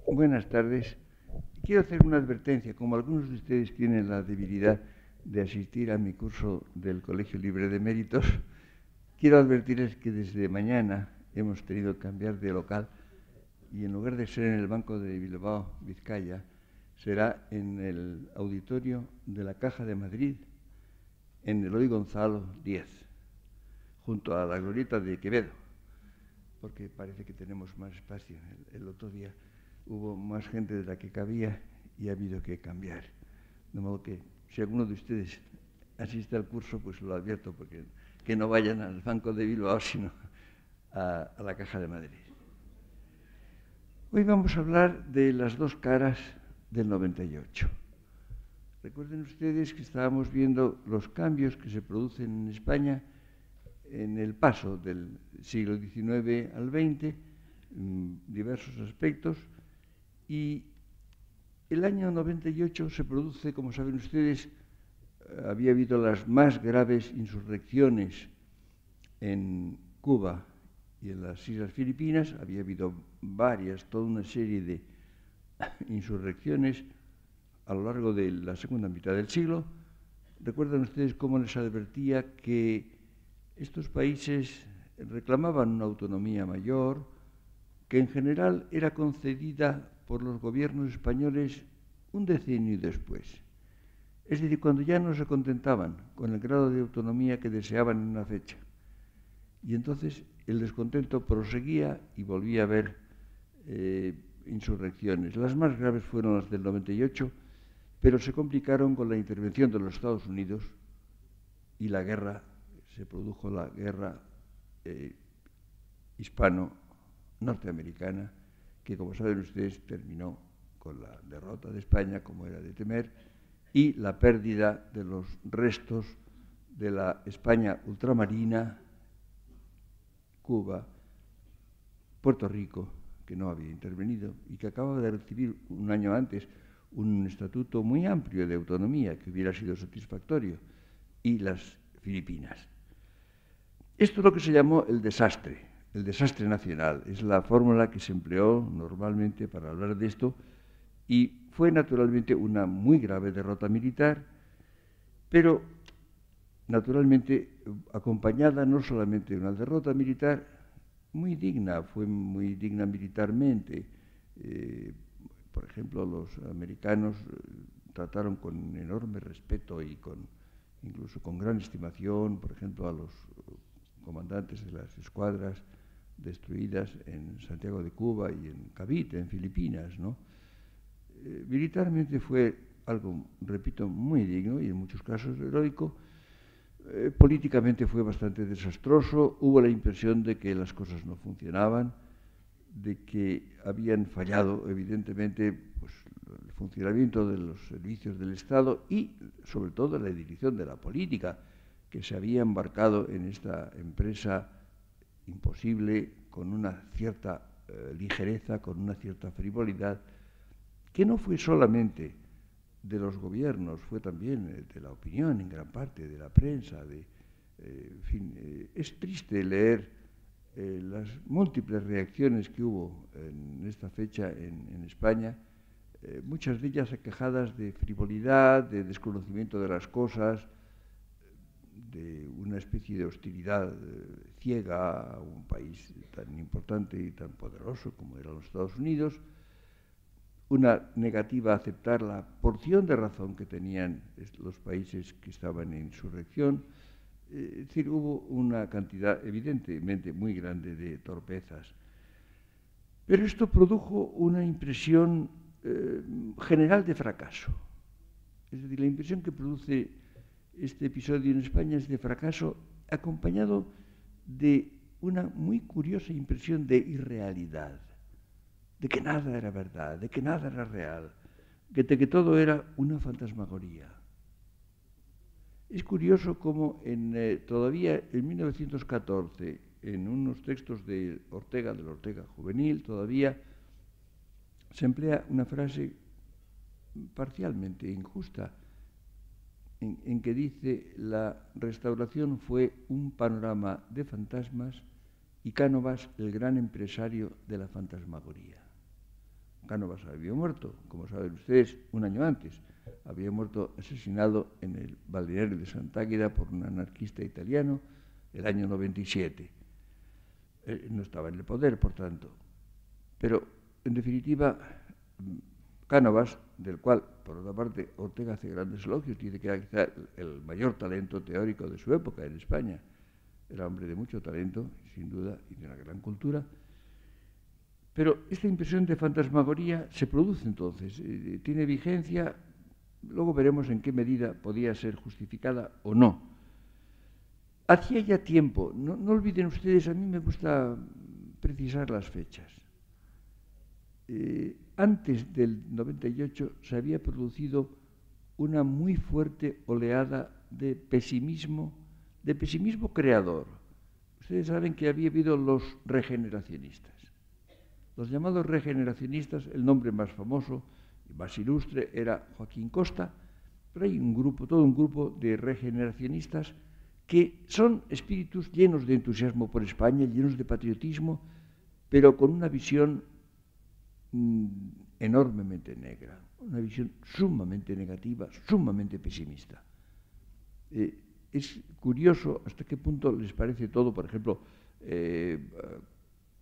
Buenas tardes. Quiero hacer una advertencia. Como algunos de ustedes tienen la debilidad de asistir a mi curso del Colegio Libre de Méritos, quiero advertirles que desde mañana hemos tenido que cambiar de local y en lugar de ser en el Banco de Bilbao, Vizcaya, será en el auditorio de la Caja de Madrid, en Eloy Gonzalo 10, junto a la glorieta de Quevedo, porque parece que tenemos más espacio. El otro día hubo más gente de la que cabía y ha habido que cambiar. De modo que si alguno de ustedes asiste al curso, pues lo advierto, porque que no vayan al Banco de Bilbao, sino a la Caja de Madrid. Hoy vamos a hablar de las dos caras del 98. Recuerden ustedes que estábamos viendo los cambios que se producen en España en el paso del siglo XIX al XX, en diversos aspectos, y el año 98 se produce, como saben ustedes, había habido las más graves insurrecciones en Cuba y en las Islas Filipinas, había habido varias, toda una serie de insurrecciones a lo largo de la segunda mitad del siglo. Recuerdan ustedes cómo les advertía que estos países reclamaban una autonomía mayor, que en general era concedida por los gobiernos españoles un decenio después. Es decir, cuando ya no se contentaban con el grado de autonomía que deseaban en una fecha. Y entonces el descontento proseguía y volvía a haber insurrecciones. Las más graves fueron las del 98, pero se complicaron con la intervención de los Estados Unidos y la guerra. Se produjo la guerra hispano-norteamericana, que, como saben ustedes, terminó con la derrota de España, como era de temer, y la pérdida de los restos de la España ultramarina, Cuba, Puerto Rico, que no había intervenido y que acababa de recibir un año antes un estatuto muy amplio de autonomía que hubiera sido satisfactorio, y las Filipinas. Esto es lo que se llamó el desastre nacional. Es la fórmula que se empleó normalmente para hablar de esto y fue naturalmente una muy grave derrota militar, pero naturalmente acompañada no solamente de una derrota militar muy digna, fue muy digna militarmente. Por ejemplo, los americanos trataron con enorme respeto y incluso con gran estimación, por ejemplo, a los comandantes de las escuadras destruidas en Santiago de Cuba y en Cavite, en Filipinas, ¿no? Militarmente fue algo, repito, muy digno y en muchos casos heroico. Políticamente fue bastante desastroso. Hubo la impresión de que las cosas no funcionaban, de que habían fallado, evidentemente, pues, el funcionamiento de los servicios del Estado y, sobre todo, la dirección de la política, que se había embarcado en esta empresa imposible, con una cierta ligereza, con una cierta frivolidad, que no fue solamente de los gobiernos, fue también de la opinión, en gran parte, de la prensa. En fin, es triste leer las múltiples reacciones que hubo en esta fecha en España, muchas de ellas aquejadas de frivolidad, de desconocimiento de las cosas, de una especie de hostilidad ciega a un país tan importante y tan poderoso como eran los Estados Unidos, una negativa a aceptar la porción de razón que tenían los países que estaban en insurrección. Es decir, hubo una cantidad evidentemente muy grande de torpezas. Pero esto produjo una impresión general de fracaso. Es decir, la impresión que produce este episodio en España es de fracaso, acompañado de una muy curiosa impresión de irrealidad, de que nada era verdad, de que nada era real, de que todo era una fantasmagoría. Es curioso cómo todavía en 1914, en unos textos de Ortega Juvenil, todavía se emplea una frase parcialmente injusta, en que dice: la Restauración fue un panorama de fantasmas y Cánovas el gran empresario de la fantasmagoría. Cánovas había muerto, como saben ustedes, un año antes. Había muerto asesinado en el balneario de Sant'Águeda por un anarquista italiano el año 97. No estaba en el poder, por tanto. Pero, en definitiva, Cánovas, del cual, por otra parte, Ortega hace grandes elogios, dice que era quizá el mayor talento teórico de su época en España. Era hombre de mucho talento, sin duda, y de una gran cultura. Pero esta impresión de fantasmagoría se produce entonces, tiene vigencia, luego veremos en qué medida podía ser justificada o no. Hacía ya tiempo, no olviden ustedes, a mí me gusta precisar las fechas. Antes del 98 se había producido una muy fuerte oleada de pesimismo creador. Ustedes saben que había habido los regeneracionistas. Los llamados regeneracionistas, el nombre más famoso y más ilustre era Joaquín Costa, pero hay todo un grupo de regeneracionistas que son espíritus llenos de entusiasmo por España, llenos de patriotismo, pero con una visión enormemente negra, una visión sumamente negativa, sumamente pesimista. Es curioso hasta qué punto les parece todo, por ejemplo,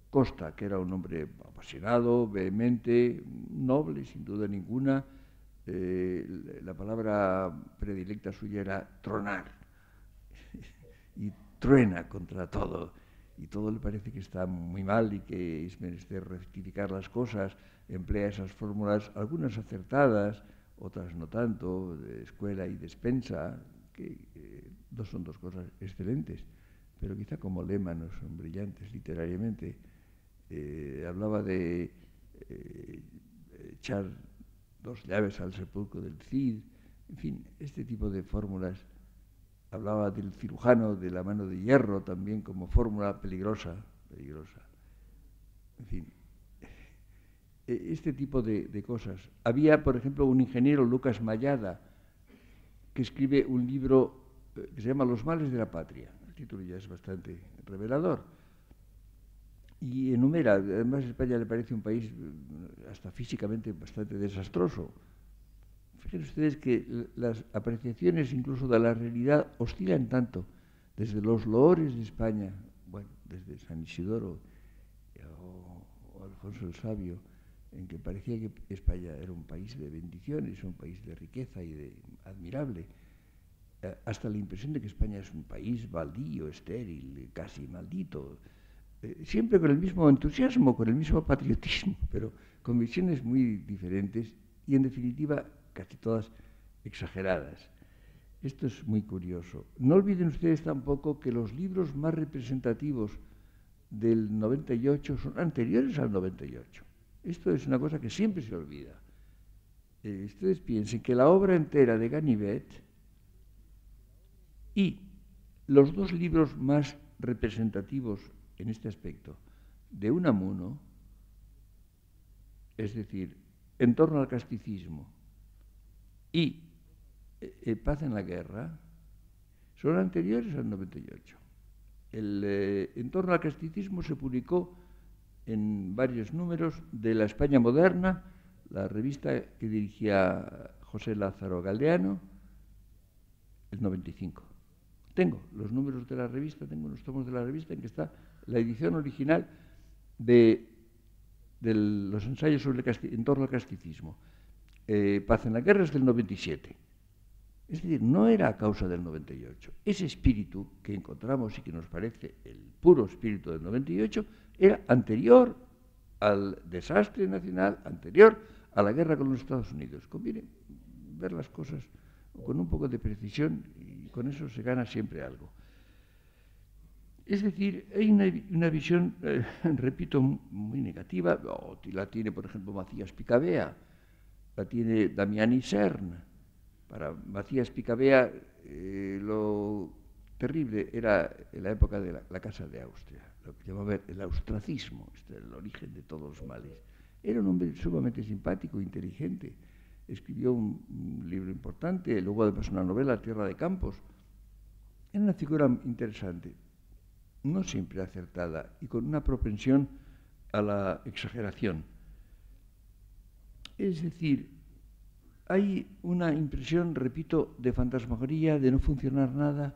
Costa, que era un hombre apasionado, vehemente, noble, sin duda ninguna. La palabra predilecta suya era tronar. Y truena contra todo. Y todo le parece que está muy mal y que es menester rectificar las cosas. Emplea esas fórmulas, algunas acertadas, otras no tanto, de escuela y despensa, que son dos cosas excelentes, pero quizá como lema no son brillantes literariamente. Hablaba de echar 2 llaves al sepulcro del Cid, en fin, este tipo de fórmulas. Hablaba del cirujano de la mano de hierro también como fórmula peligrosa. En fin, este tipo de cosas. Había, por ejemplo, un ingeniero, Lucas Mayada, que escribe un libro que se llama Los males de la patria. El título ya es bastante revelador. Y enumera, además España le parece un país hasta físicamente bastante desastroso. Fíjense ustedes que las apreciaciones incluso de la realidad oscilan tanto, desde los loores de España, bueno, desde San Isidoro o Alfonso el Sabio, en que parecía que España era un país de bendiciones, un país de riqueza y de admirable, hasta la impresión de que España es un país baldío, estéril, casi maldito, siempre con el mismo entusiasmo, con el mismo patriotismo, pero con visiones muy diferentes y, en definitiva, casi todas exageradas. Esto es muy curioso. No olviden ustedes tampoco que los libros más representativos del 98 son anteriores al 98. Esto es una cosa que siempre se olvida. Ustedes piensen que la obra entera de Ganivet y los 2 libros más representativos en este aspecto de Unamuno, es decir, En torno al casticismo y Paz en la guerra, son anteriores al 98. En torno al casticismo se publicó en varios números de La España Moderna, la revista que dirigía José Lázaro Galdeano, el 95. Tengo los números de la revista, tengo unos tomos de la revista en que está la edición original de los ensayos sobre en torno al casticismo. Paz en la guerra es del 97. Es decir, no era a causa del 98. Ese espíritu que encontramos y que nos parece el puro espíritu del 98 era anterior al desastre nacional, anterior a la guerra con los Estados Unidos. Conviene ver las cosas con un poco de precisión y con eso se gana siempre algo. Es decir, hay una visión, repito, muy negativa. La tiene, por ejemplo, Macías Picabea, la tiene Damián Isern. Para Macías Picabea lo terrible era en la época de la Casa de Austria, lo que llamaba el austracismo, el origen de todos los males. Era un hombre sumamente simpático, inteligente. Escribió un libro importante, luego además una novela, Tierra de Campos. Era una figura interesante, no siempre acertada y con una propensión a la exageración. Es decir, hay una impresión, repito, de fantasmagoría, de no funcionar nada,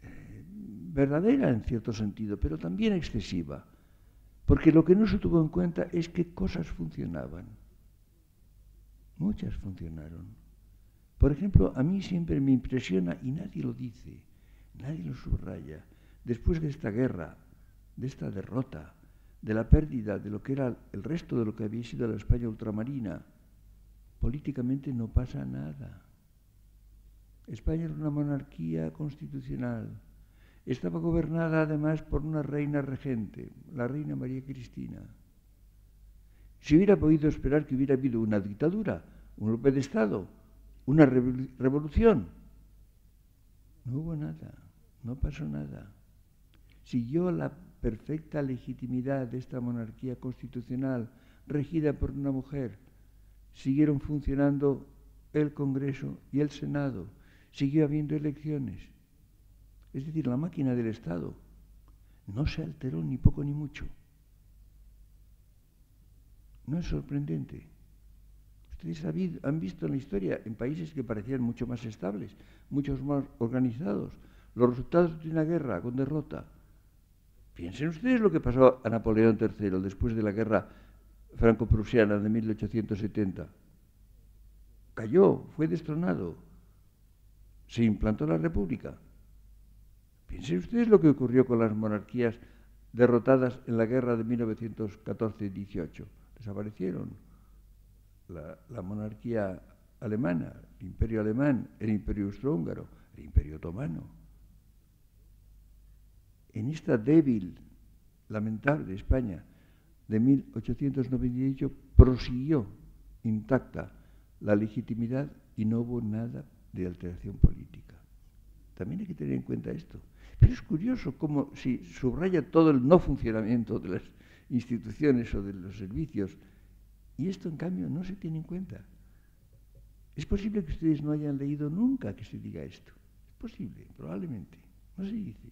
verdadera en cierto sentido, pero también excesiva. Porque lo que no se tuvo en cuenta es que cosas funcionaban. Muchas funcionaron. Por ejemplo, a mí siempre me impresiona, y nadie lo dice, nadie lo subraya, después de esta guerra, de esta derrota, de la pérdida de lo que era el resto de lo que había sido la España ultramarina, políticamente no pasa nada. España era una monarquía constitucional. Estaba gobernada además por una reina regente, la reina María Cristina. Se hubiera podido esperar que hubiera habido una dictadura, un golpe de Estado, una revolución. No hubo nada, no pasó nada. Siguió la perfecta legitimidad de esta monarquía constitucional regida por una mujer. Siguieron funcionando el Congreso y el Senado. Siguió habiendo elecciones. Es decir, la máquina del Estado no se alteró ni poco ni mucho. No es sorprendente. Ustedes han visto en la historia, en países que parecían mucho más estables, muchos más organizados, los resultados de una guerra con derrota. Piensen ustedes lo que pasó a Napoleón III después de la guerra franco-prusiana de 1870. Cayó, fue destronado, se implantó la República. Piensen ustedes lo que ocurrió con las monarquías derrotadas en la guerra de 1914-18. Desaparecieron. La monarquía alemana, el imperio alemán, el imperio austrohúngaro, el imperio otomano. En esta débil, lamentable España de 1898 prosiguió intacta la legitimidad y no hubo nada de alteración política. También hay que tener en cuenta esto. Pero es curioso cómo si subraya todo el no funcionamiento de las instituciones o de los servicios, y esto en cambio no se tiene en cuenta. Es posible que ustedes no hayan leído nunca que se diga esto. Es posible, probablemente. No se dice.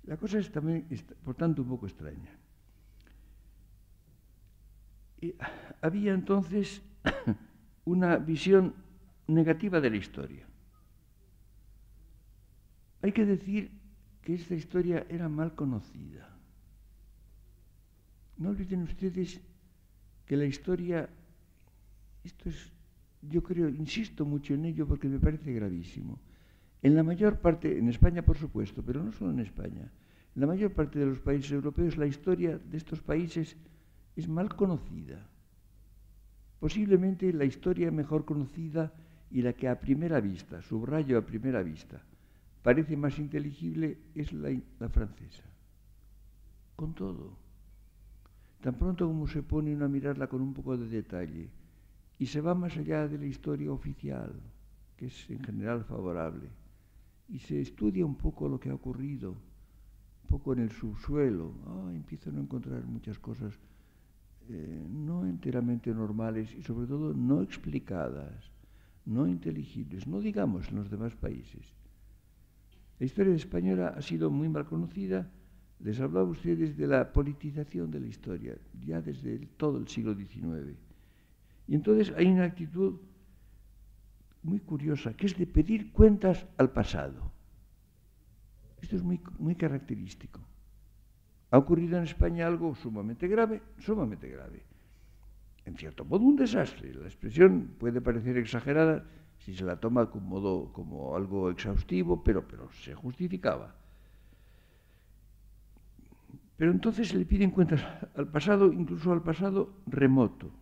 La cosa es también, por tanto, un poco extraña. Había entonces una visión negativa de la historia. Hay que decir que esta historia era mal conocida. No olviden ustedes que la historia, esto es, yo creo, insisto mucho en ello porque me parece gravísimo. En la mayor parte, en España por supuesto, pero no solo en España, en la mayor parte de los países europeos la historia de estos países es mal conocida. Posiblemente la historia mejor conocida y la que a primera vista, subrayo a primera vista, parece más inteligible es la francesa. Con todo. Tan pronto como se pone uno a mirarla con un poco de detalle y se va más allá de la historia oficial, que es en general favorable, y se estudia un poco lo que ha ocurrido, un poco en el subsuelo, empiezan a encontrar muchas cosas no enteramente normales y sobre todo no explicadas, no inteligibles, no digamos en los demás países. La historia española ha sido muy mal conocida. Les hablaba a ustedes de la politización de la historia, ya desde todo el siglo XIX. Y entonces hay una actitud muy curiosa, que es de pedir cuentas al pasado. Esto es muy característico. Ha ocurrido en España algo sumamente grave, sumamente grave. En cierto modo un desastre. La expresión puede parecer exagerada si se la toma como algo exhaustivo, pero se justificaba. Pero entonces se le piden cuentas al pasado, incluso al pasado remoto.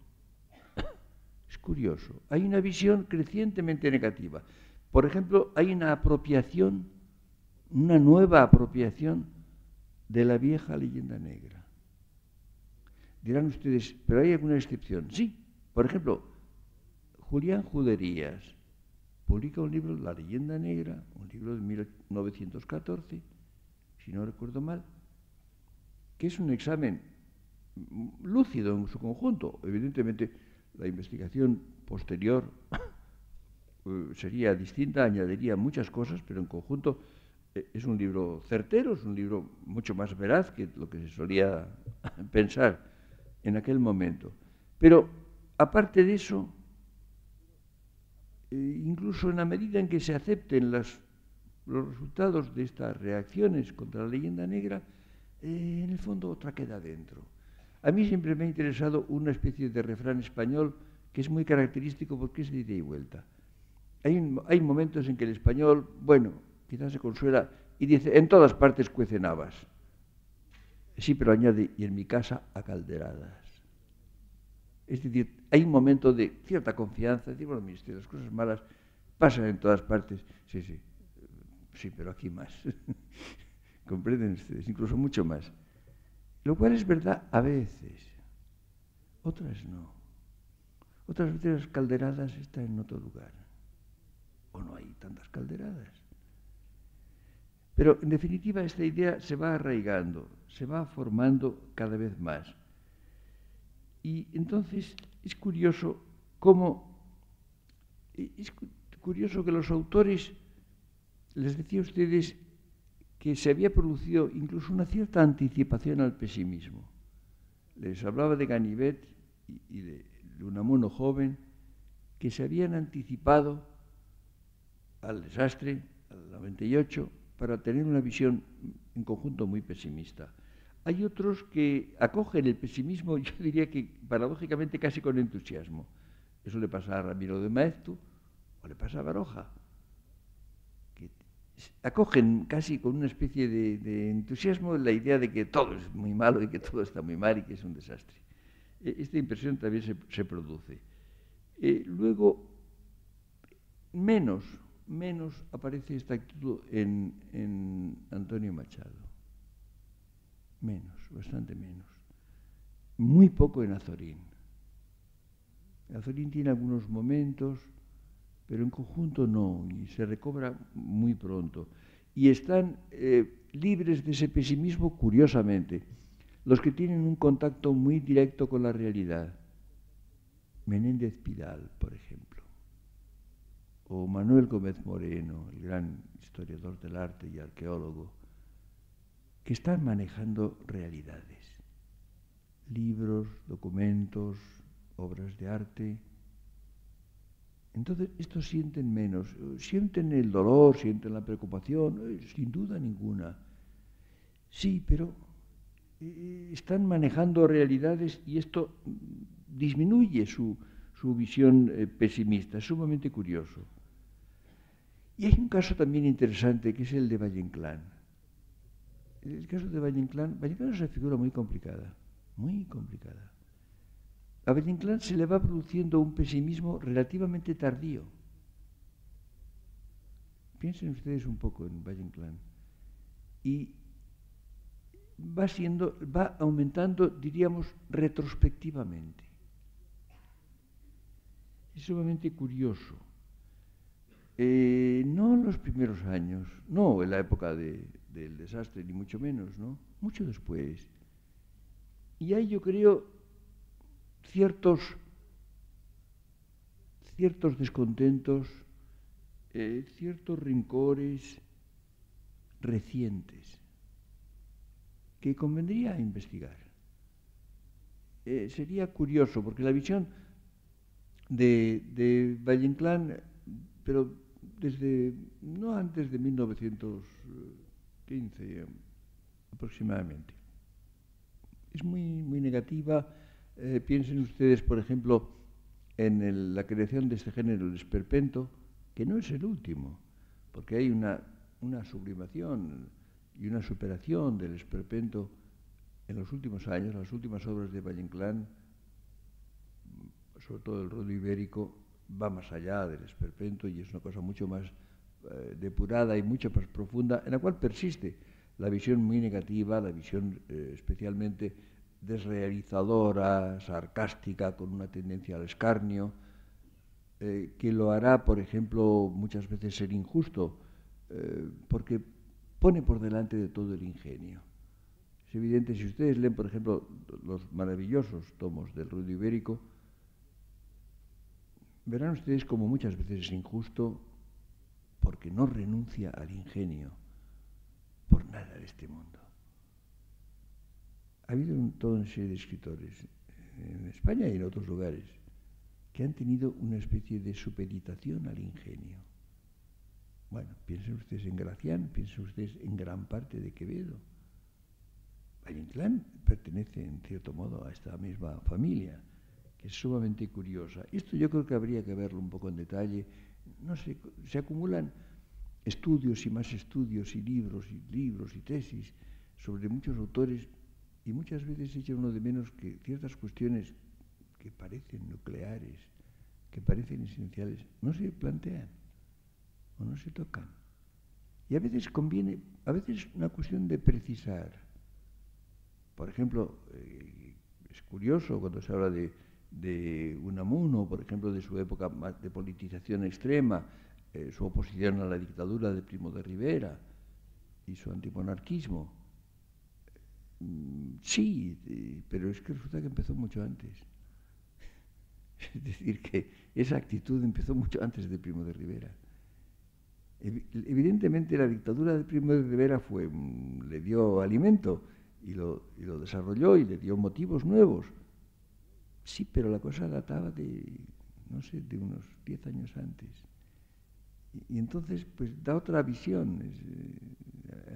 Es curioso. Hay una visión crecientemente negativa. Por ejemplo, hay una apropiación, una nueva apropiación de la vieja leyenda negra. Dirán ustedes, ¿pero hay alguna excepción? Sí. Por ejemplo, Julián Juderías publica un libro, La leyenda negra, un libro de 1914, si no recuerdo mal, que es un examen lúcido en su conjunto. Evidentemente, la investigación posterior sería distinta, añadiría muchas cosas, pero en conjunto es un libro certero, es un libro mucho más veraz que lo que se solía pensar en aquel momento. Pero aparte de eso, incluso en la medida en que se acepten los resultados de estas reacciones contra la leyenda negra, en el fondo otra queda dentro. A mí siempre me ha interesado una especie de refrán español que es muy característico porque es de ida y vuelta. Hay momentos en que el español, bueno, quizás se consuela y dice, en todas partes cuecen habas. Sí, pero añade, y en mi casa a calderadas. Es decir, hay un momento de cierta confianza, decir, bueno, mire usted, las cosas malas pasan en todas partes. Sí, sí, sí, pero aquí más. Comprenden ustedes, incluso mucho más. Lo cual es verdad a veces, otras no. Otras veces las calderadas están en otro lugar. O no hay tantas calderadas. Pero en definitiva esta idea se va arraigando, se va formando cada vez más. Y entonces es curioso que los autores, les decía a ustedes que se había producido incluso una cierta anticipación al pesimismo. Les hablaba de Ganivet y de Unamuno joven, que se habían anticipado al desastre, al 98, para tener una visión en conjunto muy pesimista. Hay otros que acogen el pesimismo, yo diría que paradójicamente casi con entusiasmo. Eso le pasa a Ramiro de Maeztu o le pasa a Baroja, que acogen casi con una especie de entusiasmo la idea de que todo es muy malo y que todo está muy mal y que es un desastre. Esta impresión también se produce. Luego, menos aparece esta actitud en Antonio Machado. Menos, bastante menos. Muy poco en Azorín. Azorín tiene algunos momentos, pero en conjunto no, y se recobra muy pronto. Y están libres de ese pesimismo, curiosamente, los que tienen un contacto muy directo con la realidad. Menéndez Pidal, por ejemplo, o Manuel Gómez Moreno, el gran historiador del arte y arqueólogo, que están manejando realidades, libros, documentos, obras de arte. Entonces, estos sienten menos, sienten el dolor, sienten la preocupación, sin duda ninguna. Sí, pero están manejando realidades y esto disminuye su visión pesimista. Es sumamente curioso. Y hay un caso también interesante que es el de Valle-Inclán. El caso de Valle-Inclán es una figura muy complicada, muy complicada. A Valle-Inclán se le va produciendo un pesimismo relativamente tardío. Piensen ustedes un poco en Valle-Inclán. Y va aumentando, diríamos, retrospectivamente. Es sumamente curioso. No en los primeros años, no en la época del desastre, ni mucho menos, ¿no? Mucho después. Y hay, yo creo, ciertos descontentos, ciertos rencores recientes que convendría investigar. Sería curioso, porque la visión de Valle-Inclán, pero no antes de 1915 aproximadamente, es muy negativa. Piensen ustedes, por ejemplo, en la creación de este género, el esperpento, que no es el último, porque hay una sublimación y una superación del esperpento en los últimos años. Las últimas obras de Valle-Inclán, sobre todo el rodeo ibérico, va más allá del esperpento y es una cosa mucho más depurada y mucho más profunda, en la cual persiste la visión muy negativa, la visión especialmente desrealizadora, sarcástica, con una tendencia al escarnio, que lo hará, por ejemplo, muchas veces ser injusto, porque pone por delante de todo el ingenio. Es evidente, si ustedes leen, por ejemplo, los maravillosos tomos del rodeo ibérico, verán ustedes como muchas veces es injusto porque no renuncia al ingenio por nada de este mundo. Ha habido toda una serie de escritores en España y en otros lugares que han tenido una especie de supeditación al ingenio. Bueno, piensen ustedes en Gracián, piensen ustedes en gran parte de Quevedo. Valle-Inclán pertenece, en cierto modo, a esta misma familia, que es sumamente curiosa. Esto yo creo que habría que verlo un poco en detalle. No sé, se acumulan estudios y más estudios y libros y tesis sobre muchos autores y muchas veces echa uno de menos que ciertas cuestiones que parecen nucleares, que parecen esenciales, no se plantean o no se tocan. Y a veces conviene, a veces es una cuestión de precisar. Por ejemplo, es curioso cuando se habla de Unamuno, por ejemplo, de su época de politización extrema, su oposición a la dictadura de Primo de Rivera y su antimonarquismo. Sí, pero es que resulta que empezó mucho antes. Es decir, que esa actitud empezó mucho antes de Primo de Rivera. Evidentemente la dictadura de Primo de Rivera le dio alimento y lo desarrolló y le dio motivos nuevos. Sí, pero la cosa databa de, no sé, de unos 10 años antes. Y entonces, pues da otra visión.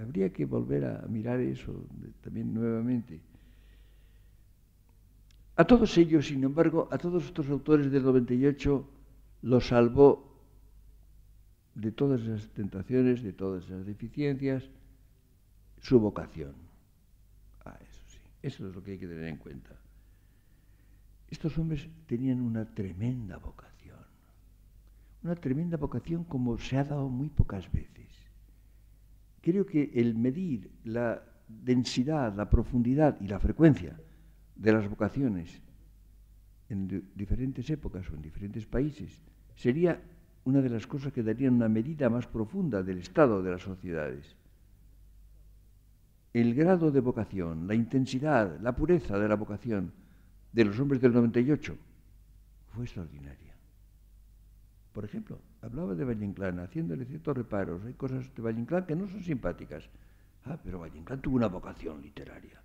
Habría que volver a mirar eso también nuevamente. A todos ellos, sin embargo, a todos estos autores del 98, los salvó de todas esas tentaciones, de todas esas deficiencias, su vocación. Eso sí, eso es lo que hay que tener en cuenta. Estos hombres tenían una tremenda vocación como se ha dado muy pocas veces. Creo que el medir la densidad, la profundidad y la frecuencia de las vocaciones en diferentes épocas o en diferentes países sería una de las cosas que darían una medida más profunda del estado de las sociedades. El grado de vocación, la intensidad, la pureza de la vocación de los hombres del 98 fue extraordinaria. Por ejemplo, hablaba de Valle-Inclán, haciéndole ciertos reparos. Hay cosas de Valle-Inclán que no son simpáticas. Pero Valle-Inclán tuvo una vocación literaria.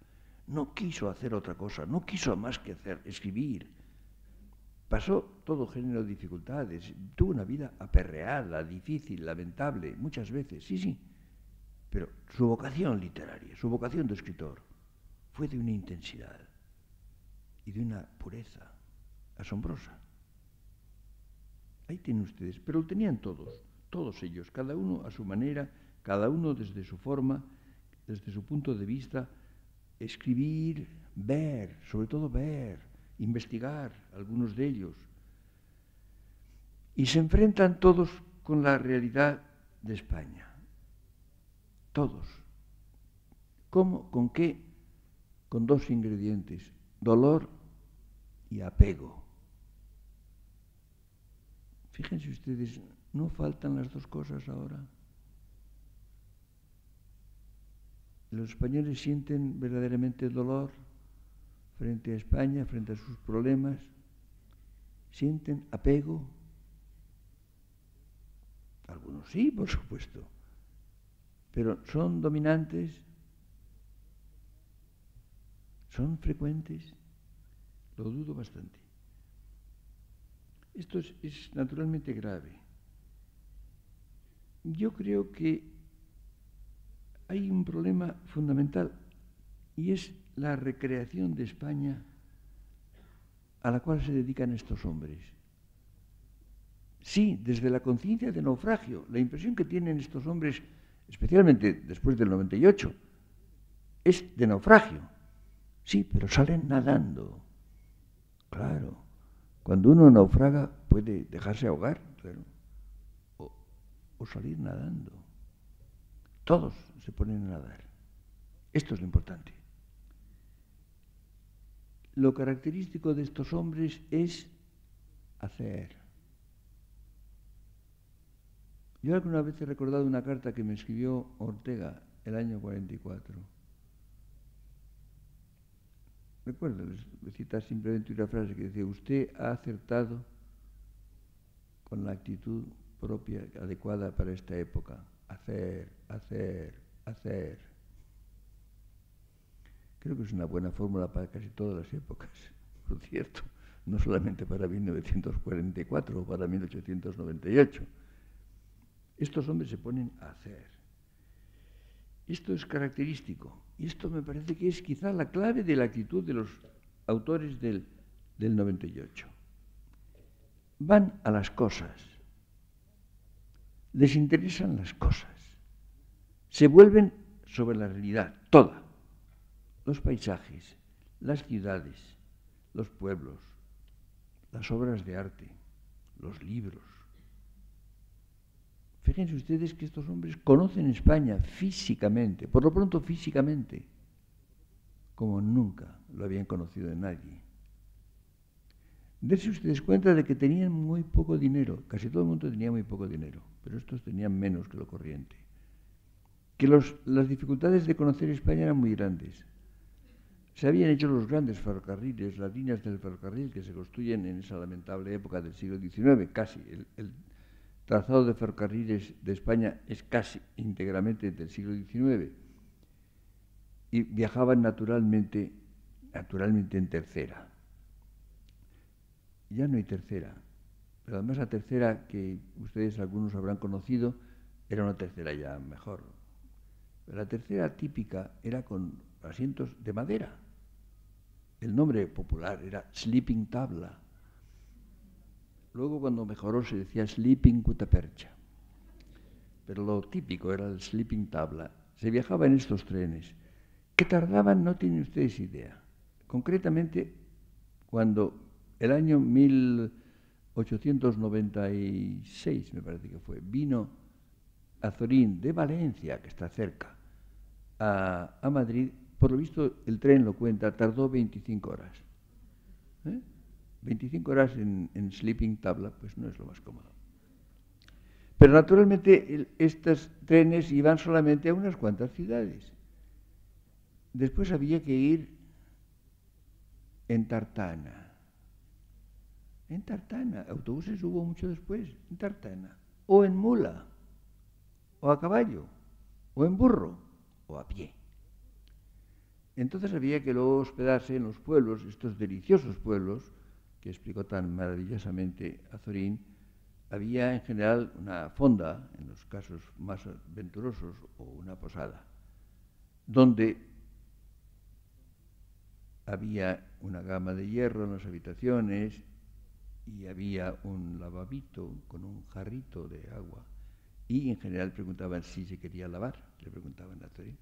No quiso hacer otra cosa, no quiso más que escribir. Pasó todo género de dificultades, tuvo una vida aperreada, difícil, lamentable, muchas veces, sí. Pero su vocación literaria, su vocación de escritor, fue de una intensidad y de una pureza asombrosa. Ahí tienen ustedes, pero lo tenían todos ellos, cada uno a su manera, cada uno desde su forma, desde su punto de vista, escribir, ver, sobre todo ver, investigar, algunos de ellos. Y se enfrentan todos con la realidad de España. Todos. ¿Cómo? ¿Con qué? Con dos ingredientes, dolor y apego. Fíjense ustedes, ¿no faltan las dos cosas ahora? Los españoles sienten verdaderamente dolor frente a España, frente a sus problemas. ¿Sienten apego? Algunos sí, por supuesto. Pero ¿son dominantes? ¿Son frecuentes? Lo dudo bastante. Esto es naturalmente grave. Yo creo que hay un problema fundamental y es la recreación de España a la cual se dedican estos hombres. Sí, desde la conciencia de naufragio, la impresión que tienen estos hombres, especialmente después del 98, es de naufragio. Sí, pero salen nadando. Claro, cuando uno naufraga puede dejarse ahogar, claro, o salir nadando. Todos se ponen a nadar. Esto es lo importante. Lo característico de estos hombres es hacer. Yo alguna vez he recordado una carta que me escribió Ortega el año 44. Recuerdo, les citar simplemente una frase que decía: usted ha acertado con la actitud propia, adecuada para esta época. Hacer, hacer, hacer. Creo que es una buena fórmula para casi todas las épocas, por cierto. no solamente para 1944 o para 1898. Estos hombres se ponen a hacer. Esto es característico, y esto me parece que es quizá la clave de la actitud de los autores del 98. Van a las cosas, les interesan las cosas, se vuelven sobre la realidad, toda, los paisajes, las ciudades, los pueblos, las obras de arte, los libros. Fíjense ustedes que estos hombres conocen España físicamente, por lo pronto físicamente, como nunca lo habían conocido de nadie. Dense ustedes cuenta de que tenían muy poco dinero, casi todo el mundo tenía muy poco dinero, pero estos tenían menos que lo corriente. Que las dificultades de conocer España eran muy grandes. Se habían hecho los grandes ferrocarriles, las líneas del ferrocarril que se construyen en esa lamentable época del siglo XIX, casi. El trazado de ferrocarriles de España es casi íntegramente del siglo XIX. Y viajaban naturalmente en tercera. Ya no hay tercera, pero además la tercera que ustedes algunos habrán conocido era una tercera ya mejor. La tercera típica era con asientos de madera. El nombre popular era sleeping tabla. Luego cuando mejoró se decía sleeping gutapercha. Pero lo típico era el sleeping tabla. Se viajaba en estos trenes, que tardaban, no tienen ustedes idea. Concretamente, cuando el año 1896, me parece que fue, vino Azorín de Valencia, que está cerca, a Madrid, por lo visto el tren lo cuenta, tardó 25 horas. 25 horas en sleeping tabla, pues no es lo más cómodo. Pero naturalmente estos trenes iban solamente a unas cuantas ciudades. Después había que ir en tartana. En tartana, autobuses hubo mucho después, en tartana, o en mula, o a caballo, o en burro, o a pie. Entonces había que luego hospedarse en los pueblos, estos deliciosos pueblos, que explicó tan maravillosamente Azorín. Había en general una fonda, en los casos más venturosos, o una posada, donde había una gama de hierro en las habitaciones y había un lavabito con un jarrito de agua. Y en general preguntaban si se quería lavar, le preguntaban a Azorín.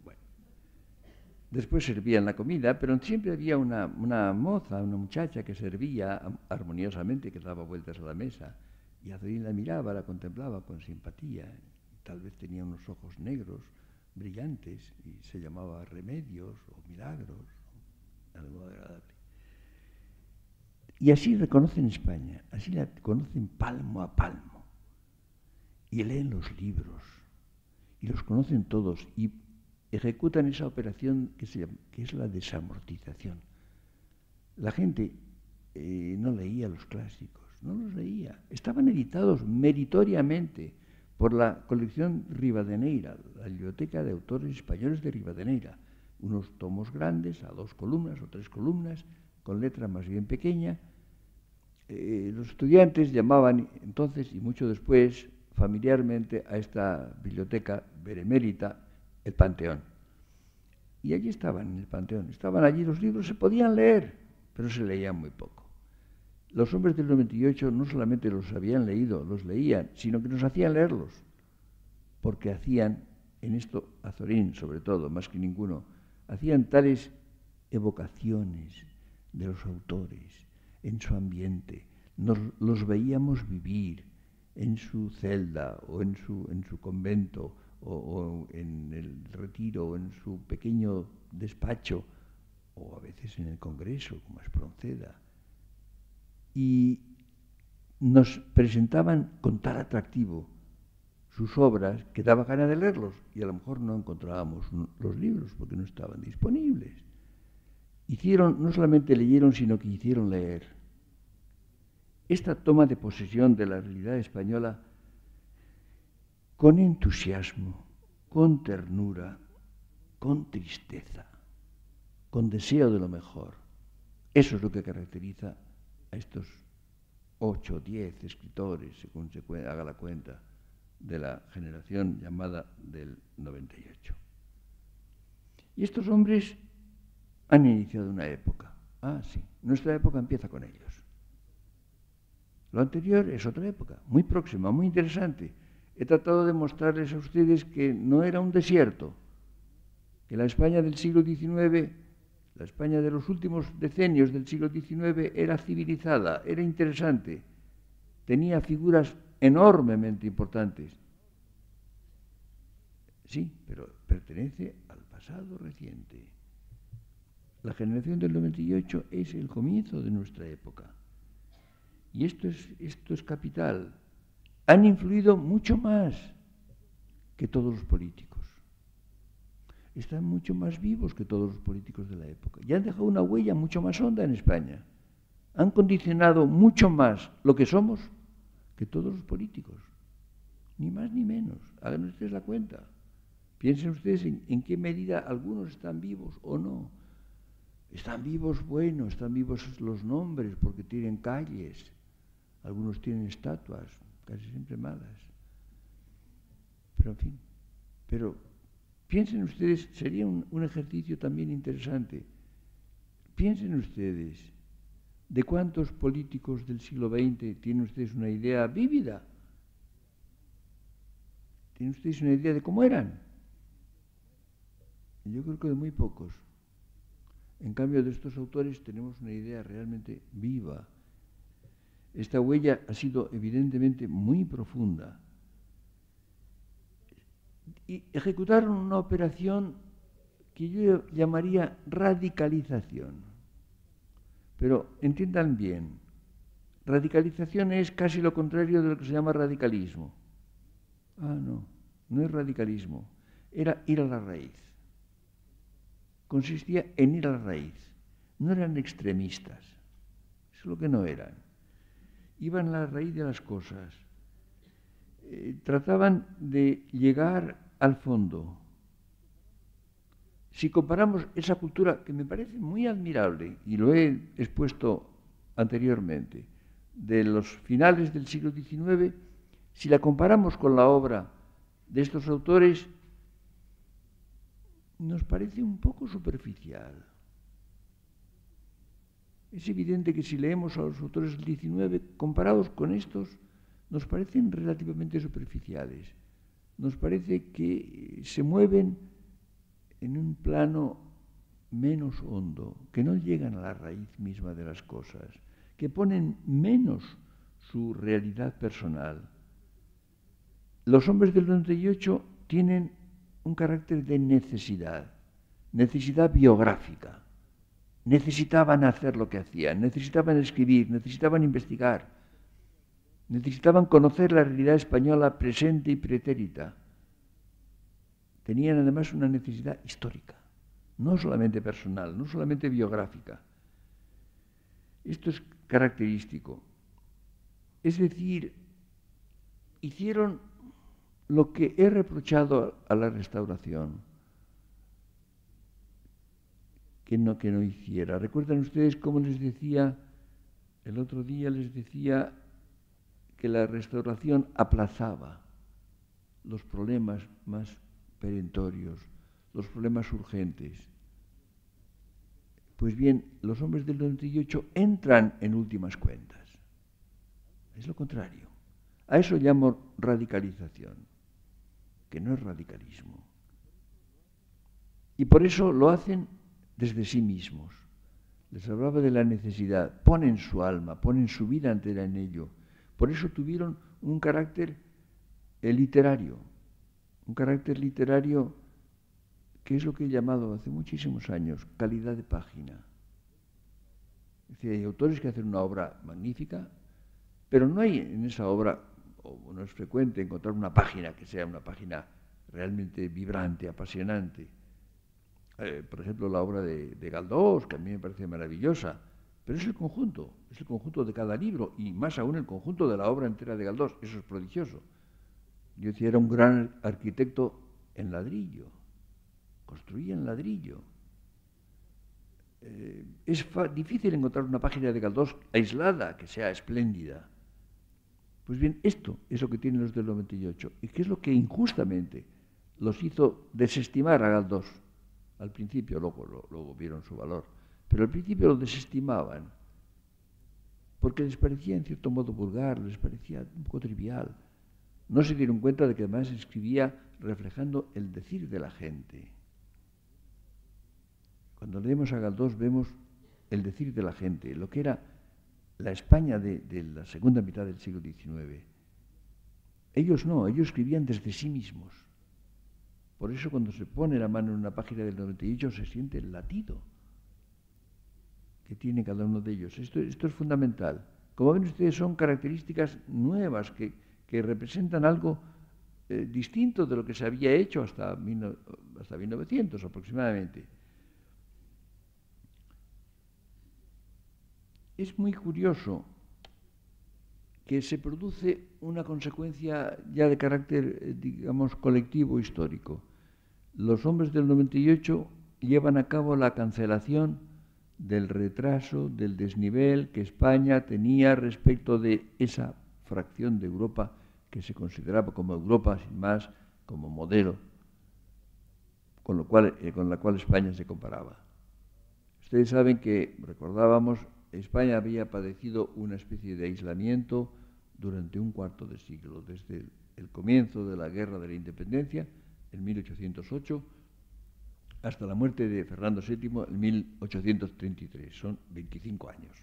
Bueno, después servían la comida, pero siempre había una moza, una muchacha que servía armoniosamente, que daba vueltas a la mesa. Y Azorín la miraba, la contemplaba con simpatía. Tal vez tenía unos ojos negros, brillantes, y se llamaba Remedios o Milagros, algo agradable. Y así reconocen España, así la conocen palmo a palmo. Y leen los libros, y los conocen todos, y ejecutan esa operación que es la desamortización. La gente no leía los clásicos, no los leía. Estaban editados meritoriamente por la colección Rivadeneira, la Biblioteca de Autores Españoles de Rivadeneira. Unos tomos grandes, a 2 columnas o 3 columnas, con letra más bien pequeña. Los estudiantes llamaban entonces, y mucho después, familiarmente a esta biblioteca benemérita, el Panteón. Y allí estaban, en el Panteón. Estaban allí los libros, se podían leer, pero se leían muy poco. Los hombres del 98 no solamente los habían leído, los leían, sino que nos hacían leerlos, porque hacían, en esto Azorín sobre todo, más que ninguno, hacían tales evocaciones de los autores en su ambiente, los veíamos vivir en su celda o en su convento o en el retiro o en su pequeño despacho o a veces en el Congreso, como Espronceda. Y nos presentaban con tal atractivo sus obras que daba ganas de leerlos y a lo mejor no encontrábamos los libros porque no estaban disponibles. No solamente leyeron, sino que hicieron leer. Esta toma de posesión de la realidad española con entusiasmo, con ternura, con tristeza, con deseo de lo mejor, Eso es lo que caracteriza a estos 8 o 10 escritores, según se haga la cuenta, de la generación llamada del 98. Y estos hombres han iniciado una época. Ah, sí, nuestra época empieza con ellos. Lo anterior es otra época, muy próxima, muy interesante. He tratado de mostrarles a ustedes que no era un desierto, que la España del siglo XIX, la España de los últimos decenios del siglo XIX, era civilizada, era interesante, tenía figuras enormemente importantes. Sí, pero pertenece al pasado reciente. La generación del 98 es el comienzo de nuestra época. Y esto es capital. Han influido mucho más que todos los políticos. Están mucho más vivos que todos los políticos de la época. Y han dejado una huella mucho más honda en España. Han condicionado mucho más lo que somos que todos los políticos. Ni más ni menos. Hagan ustedes la cuenta. Piensen ustedes en qué medida algunos están vivos o no. Están vivos, bueno, están vivos los nombres porque tienen calles. Algunos tienen estatuas, casi siempre malas. Pero en fin, piensen ustedes, sería un ejercicio también interesante. Piensen ustedes, ¿de cuántos políticos del siglo XX tienen ustedes una idea vívida? ¿Tienen ustedes una idea de cómo eran? Yo creo que de muy pocos. En cambio, de estos autores tenemos una idea realmente viva. Esta huella ha sido evidentemente muy profunda. Y ejecutaron una operación que yo llamaría radicalización. Pero entiendan bien, radicalización es casi lo contrario de lo que se llama radicalismo. Ah, no es radicalismo, era ir a la raíz. Consistía en ir a la raíz. No eran extremistas, eso es lo que no eran. Iban a la raíz de las cosas. Trataban de llegar al fondo. Si comparamos esa cultura, que me parece muy admirable, y lo he expuesto anteriormente, de los finales del siglo XIX, si la comparamos con la obra de estos autores, nos parece un poco superficial. Es evidente que si leemos a los autores del XIX, comparados con estos, nos parecen relativamente superficiales. Nos parece que se mueven en un plano menos hondo, que no llegan a la raíz misma de las cosas, que ponen menos su realidad personal. Los hombres del 98 tienen un carácter de necesidad biográfica. Necesitaban hacer lo que hacían, necesitaban escribir, necesitaban investigar, necesitaban conocer la realidad española presente y pretérita. Tenían además una necesidad histórica, no solamente personal, no solamente biográfica. Esto es característico. Es decir, hicieron lo que he reprochado a la Restauración que no hiciera. ¿Recuerdan ustedes cómo les decía, el otro día les decía que la Restauración aplazaba los problemas más perentorios, los problemas urgentes? Pues bien, los hombres del 98 entran en últimas cuentas. Es lo contrario. A eso llamo radicalización, que no es radicalismo. Y por eso lo hacen desde sí mismos. Les hablaba de la necesidad. Ponen su alma, ponen su vida entera en ello. Por eso tuvieron un carácter literario. Un carácter literario que es lo que he llamado hace muchísimos años calidad de página. Es decir, hay autores que hacen una obra magnífica, pero no hay en esa obra, o no es frecuente encontrar una página que sea una página realmente vibrante, apasionante. Por ejemplo, la obra de Galdós, que a mí me parece maravillosa, pero es el conjunto de cada libro, y más aún el conjunto de la obra entera de Galdós. Eso es prodigioso. Yo decía, era un gran arquitecto en ladrillo, construía en ladrillo. Es difícil encontrar una página de Galdós aislada que sea espléndida. Pues bien, esto es lo que tienen los del 98, y que es lo que injustamente los hizo desestimar a Galdós. Al principio, luego vieron su valor, pero al principio lo desestimaban, porque les parecía en cierto modo vulgar, les parecía un poco trivial. No se dieron cuenta de que además escribía reflejando el decir de la gente. Cuando leemos a Galdós vemos el decir de la gente, lo que era la España de la segunda mitad del siglo XIX. Ellos no, ellos escribían desde sí mismos. Por eso cuando se pone la mano en una página del 98 se siente el latido que tiene cada uno de ellos. Esto es fundamental. Como ven ustedes, son características nuevas que representan algo distinto de lo que se había hecho hasta 1900 aproximadamente. Es muy curioso que se produce una consecuencia ya de carácter, digamos, colectivo histórico. Los hombres del 98 llevan a cabo la cancelación del retraso, del desnivel que España tenía respecto de esa fracción de Europa que se consideraba como Europa, sin más, como modelo, con la cual España se comparaba. Ustedes saben que, recordábamos, España había padecido una especie de aislamiento durante un cuarto de siglo, desde el comienzo de la Guerra de la Independencia, en 1808, hasta la muerte de Fernando VII en 1833. Son 25 años.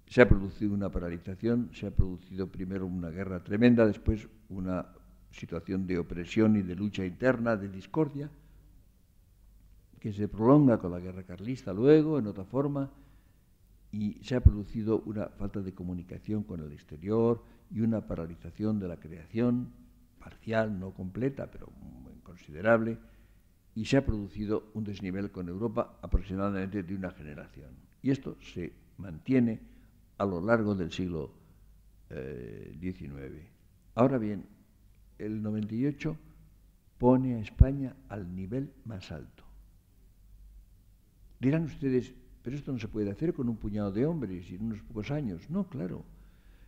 Se ha producido una paralización, se ha producido primero una guerra tremenda, después una situación de opresión y de lucha interna, de discordia, que se prolonga con la guerra carlista luego, en otra forma, y se ha producido una falta de comunicación con el exterior y una paralización de la creación, parcial, no completa, pero muy considerable, y se ha producido un desnivel con Europa aproximadamente de una generación. Y esto se mantiene a lo largo del siglo XIX. Ahora bien, el 98 pone a España al nivel más alto. Dirán ustedes, pero esto no se puede hacer con un puñado de hombres y en unos pocos años. No, claro.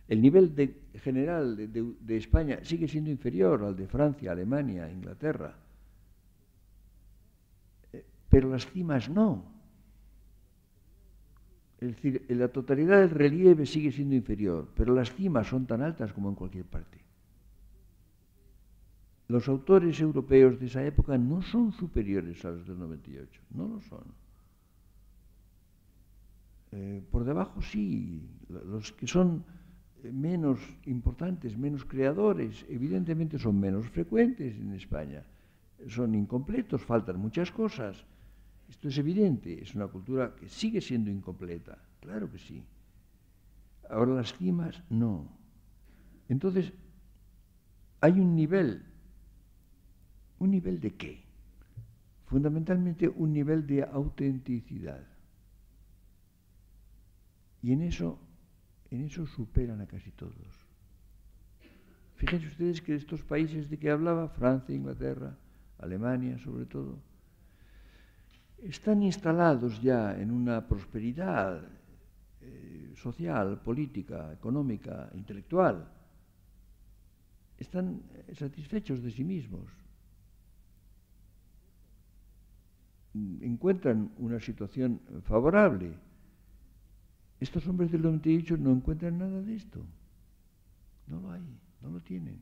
El nivel general de España sigue siendo inferior al de Francia, Alemania, Inglaterra. Pero las cimas no. Es decir, la totalidad del relieve sigue siendo inferior, pero las cimas son tan altas como en cualquier parte. Los autores europeos de esa época no son superiores a los del 98, no lo son. Por debajo sí, los que son menos importantes, menos creadores, evidentemente son menos frecuentes en España. Son incompletos, faltan muchas cosas. Esto es evidente, es una cultura que sigue siendo incompleta, claro que sí. Ahora las cimas, no. Entonces, hay un nivel ¿de qué? Fundamentalmente un nivel de autenticidad. Y en eso superan a casi todos. Fíjense ustedes que estos países de que hablaba, Francia, Inglaterra, Alemania sobre todo, están instalados ya en una prosperidad social, política, económica, intelectual. Están satisfechos de sí mismos. Encuentran una situación favorable. Estos hombres del 98 no encuentran nada de esto. No lo hay, no lo tienen.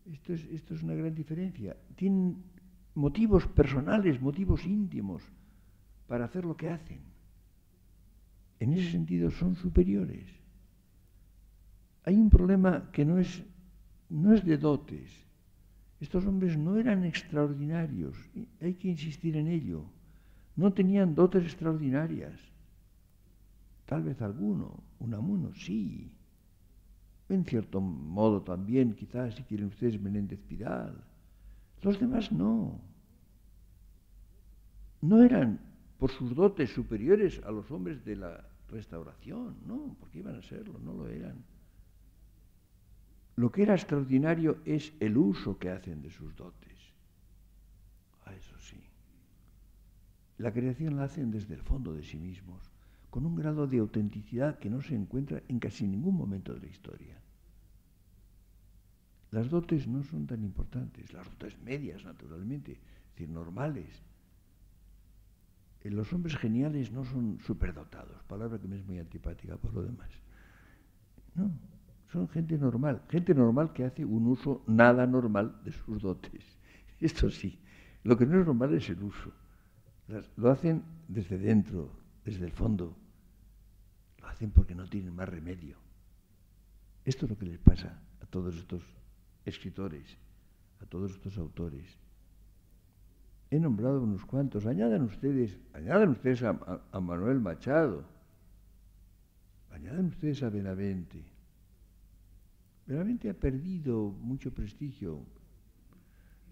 Esto es una gran diferencia. Tienen motivos personales, motivos íntimos para hacer lo que hacen. En ese sentido son superiores. Hay un problema que no es de dotes. Estos hombres no eran extraordinarios, hay que insistir en ello. No tenían dotes extraordinarias. Tal vez alguno, Unamuno, sí. En cierto modo también, quizás, si quieren ustedes, Menéndez Pidal. Los demás no. No eran, por sus dotes, superiores a los hombres de la Restauración, no, porque iban a serlo, no lo eran. Lo que era extraordinario es el uso que hacen de sus dotes. Eso la creación la hacen desde el fondo de sí mismos, con un grado de autenticidad que no se encuentra en casi ningún momento de la historia. Las dotes no son tan importantes, las dotes medias, naturalmente, es decir, normales. Los hombres geniales no son superdotados, palabra que me es muy antipática por lo demás. No, son gente normal que hace un uso nada normal de sus dotes. Esto sí, lo que no es normal es el uso. Lo hacen desde dentro, desde el fondo. Lo hacen porque no tienen más remedio. Esto es lo que les pasa a todos estos escritores, a todos estos autores. He nombrado unos cuantos. Añadan ustedes a Manuel Machado. Añadan ustedes a Benavente. Benavente ha perdido mucho prestigio.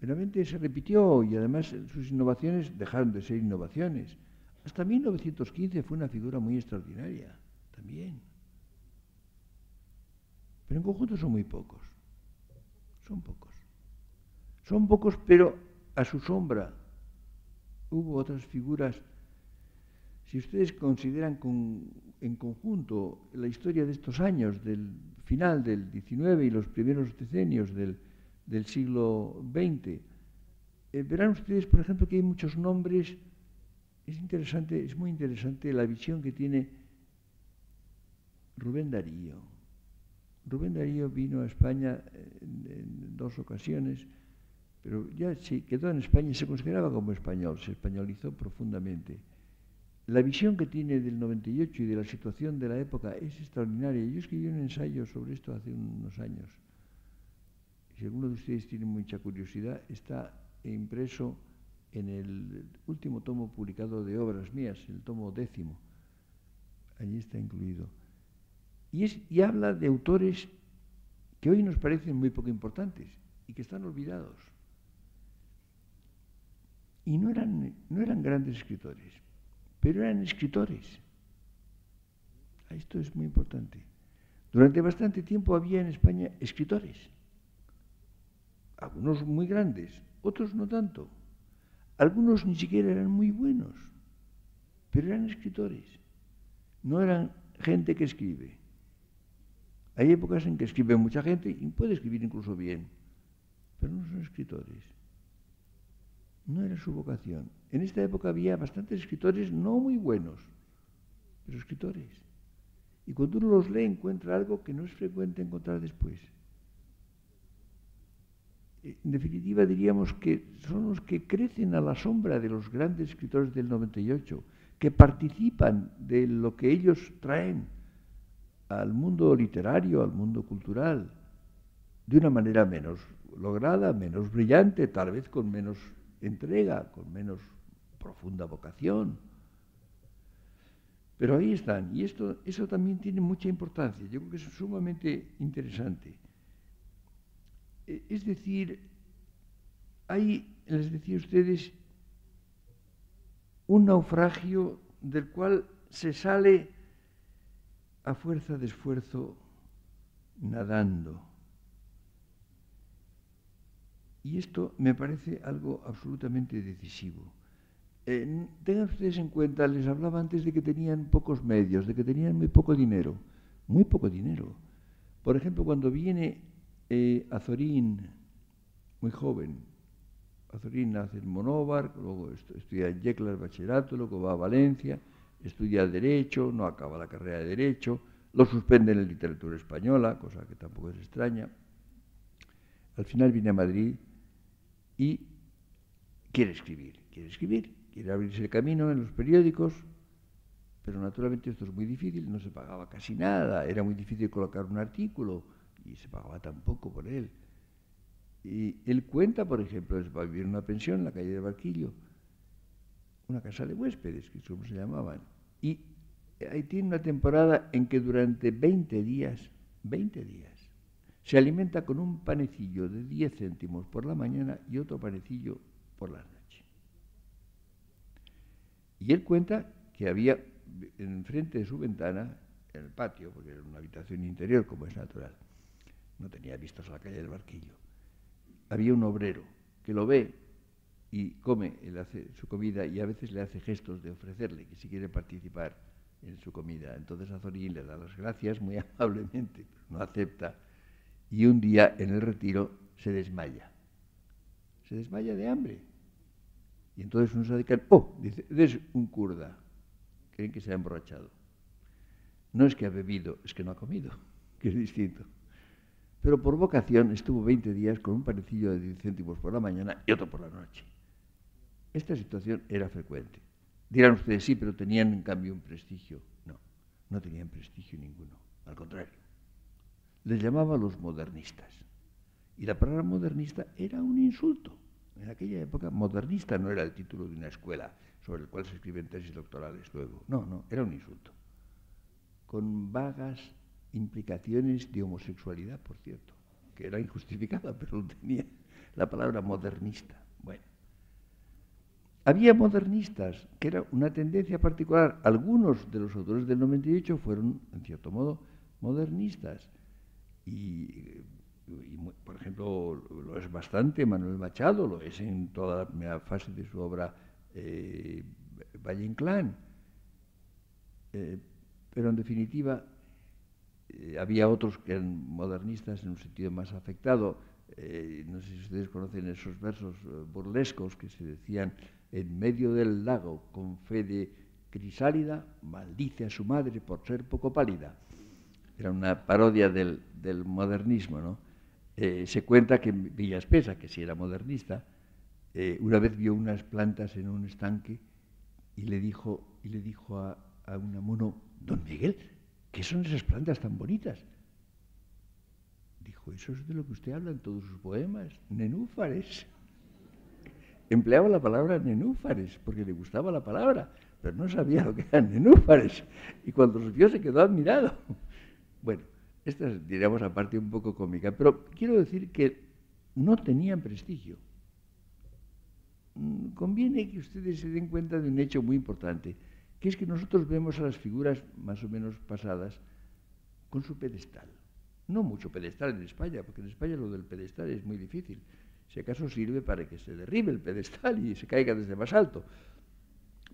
Benavente se repitió y además sus innovaciones dejaron de ser innovaciones. Hasta 1915 fue una figura muy extraordinaria, también. Pero en conjunto son muy pocos. Son pocos. Son pocos, pero a su sombra hubo otras figuras. Si ustedes consideran en conjunto la historia de estos años, del final del XIX y los primeros decenios del siglo XX, verán ustedes, por ejemplo, que hay muchos nombres. Es muy interesante la visión que tiene Rubén Darío. Rubén Darío vino a España en 2 ocasiones, pero ya se quedó en España y se consideraba como español, se españolizó profundamente. La visión que tiene del 98 y de la situación de la época es extraordinaria. Yo escribí un ensayo sobre esto hace unos años. Si alguno de ustedes tiene mucha curiosidad, está impreso en el último tomo publicado de obras mías, el tomo 10. Allí está incluido. Y habla de autores que hoy nos parecen muy poco importantes y que están olvidados. Y no eran grandes escritores, pero eran escritores. Esto es muy importante. Durante bastante tiempo había en España escritores. Algunos muy grandes, otros no tanto. Algunos ni siquiera eran muy buenos, pero eran escritores. No eran gente que escribe. Hay épocas en que escribe mucha gente y puede escribir incluso bien, pero no son escritores. No era su vocación. En esta época había bastantes escritores no muy buenos, pero escritores. Y cuando uno los lee encuentra algo que no es frecuente encontrar después. En definitiva diríamos que son los que crecen a la sombra de los grandes escritores del 98, que participan de lo que ellos traen al mundo literario, al mundo cultural, de una manera menos lograda, menos brillante, tal vez con menos entrega, con menos profunda vocación. Pero ahí están, y eso también tiene mucha importancia. Yo creo que es sumamente interesante. Es decir, hay, les decía a ustedes, un naufragio del cual se sale a fuerza de esfuerzo nadando. Y esto me parece algo absolutamente decisivo. Tengan ustedes en cuenta, les hablaba antes de que tenían pocos medios, de que tenían muy poco dinero. Muy poco dinero. Por ejemplo, cuando viene Azorín, muy joven, Azorín nace en Monóvar, luego estudia en Yecla el bachillerato, luego va a Valencia, estudia Derecho, no acaba la carrera de Derecho, lo suspenden en literatura española, cosa que tampoco es extraña. Al final viene a Madrid y quiere escribir, quiere abrirse el camino en los periódicos, pero naturalmente esto es muy difícil, no se pagaba casi nada, era muy difícil colocar un artículo y se pagaba tan poco por él. Y él cuenta, por ejemplo, va a vivir en una pensión en la calle del Barquillo, una casa de huéspedes, que es como se llamaban, y ahí tiene una temporada en que durante 20 días, se alimenta con un panecillo de 10 céntimos por la mañana y otro panecillo por la noche. Y él cuenta que había enfrente de su ventana, en el patio, porque era una habitación interior, como es natural, no tenía vistas a la calle del Barquillo, había un obrero que lo ve y come, él hace su comida y a veces le hace gestos de ofrecerle que si quiere participar en su comida. Entonces Azorín le da las gracias muy amablemente, pero no acepta. Y un día en el retiro se desmaya de hambre. Y entonces unos dedican, dice, es un kurda, creen que se ha emborrachado. No es que ha bebido, es que no ha comido, que es distinto. Pero por vocación estuvo 20 días con un panecillo de 10 céntimos por la mañana y otro por la noche. Esta situación era frecuente. Dirán ustedes, sí, pero tenían en cambio un prestigio. No, no tenían prestigio ninguno, al contrario. Les llamaba los modernistas. Y la palabra modernista era un insulto. En aquella época, modernista no era el título de una escuela sobre el cual se escriben tesis doctorales luego. No, era un insulto. Con vagas implicaciones de homosexualidad, por cierto, que era injustificada, pero lo tenía la palabra modernista. Bueno, había modernistas, que era una tendencia particular. Algunos de los autores del 98 fueron, en cierto modo, modernistas. Y por ejemplo, lo es bastante Manuel Machado, lo es en toda la primera fase de su obra Valle Inclán. Pero en definitiva, había otros que eran modernistas en un sentido más afectado. No sé si ustedes conocen esos versos burlescos que se decían: en medio del lago, con fe de crisálida, maldice a su madre por ser poco pálida. Era una parodia del modernismo, ¿no? Se cuenta que Villaspesa, que sí era modernista, una vez vio unas plantas en un estanque y le dijo a Unamuno: don Miguel, ¿qué son esas plantas tan bonitas? Dijo: eso es de lo que usted habla en todos sus poemas, nenúfares. Empleaba la palabra nenúfares porque le gustaba la palabra, pero no sabía lo que eran nenúfares. Y cuando los vio se quedó admirado. Bueno, esta es, diríamos, la parte un poco cómica, pero quiero decir que no tenían prestigio. Conviene que ustedes se den cuenta de un hecho muy importante, que es que nosotros vemos a las figuras más o menos pasadas con su pedestal. No mucho pedestal en España, porque en España lo del pedestal es muy difícil. Si acaso sirve para que se derribe el pedestal y se caiga desde más alto.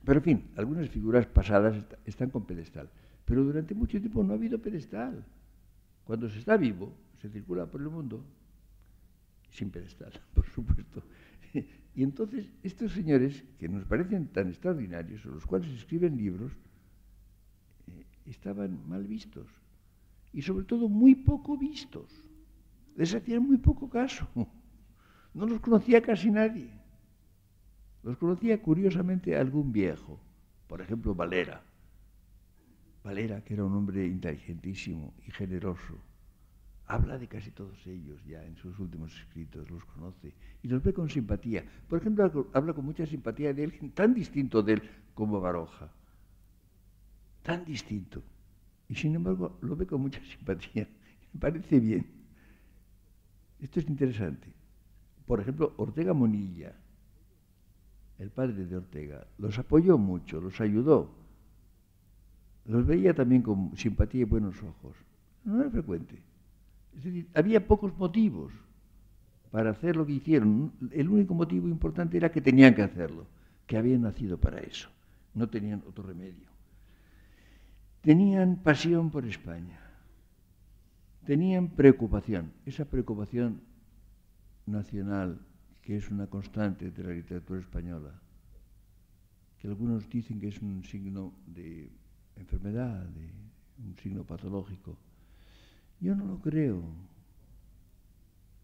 Pero en fin, algunas figuras pasadas están con pedestal. Pero durante mucho tiempo no ha habido pedestal. Cuando se está vivo, se circula por el mundo sin pedestal, por supuesto. Y entonces estos señores, que nos parecen tan extraordinarios, o los cuales escriben libros, estaban mal vistos. Y sobre todo muy poco vistos. Les hacían muy poco caso. No los conocía casi nadie. Los conocía curiosamente algún viejo. Por ejemplo, Valera. Valera, que era un hombre inteligentísimo y generoso, habla de casi todos ellos ya en sus últimos escritos, los conoce y los ve con simpatía. Por ejemplo, habla con mucha simpatía de alguien tan distinto de él como Baroja. Tan distinto. Y sin embargo, lo ve con mucha simpatía. Me parece bien. Esto es interesante. Por ejemplo, Ortega Monilla, el padre de Ortega, los apoyó mucho, los ayudó. Los veía también con simpatía y buenos ojos. No era frecuente. Es decir, había pocos motivos para hacer lo que hicieron. El único motivo importante era que tenían que hacerlo, que habían nacido para eso. No tenían otro remedio. Tenían pasión por España. Tenían preocupación. Esa preocupación nacional, que es una constante de la literatura española, que algunos dicen que es un signo de enfermedad, de un signo patológico. Yo no lo creo.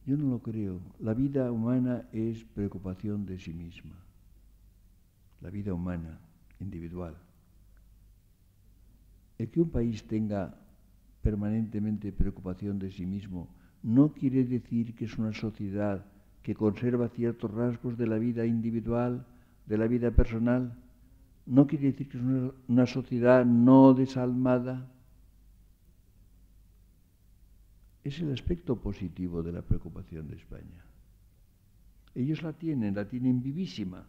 Yo no lo creo. La vida humana es preocupación de sí misma. La vida humana, individual. El que un país tenga permanentemente preocupación de sí mismo no quiere decir que es una sociedad que conserva ciertos rasgos de la vida individual, de la vida personal. No quiere decir que es una sociedad no desalmada. Es el aspecto positivo de la preocupación de España. Ellos la tienen vivísima,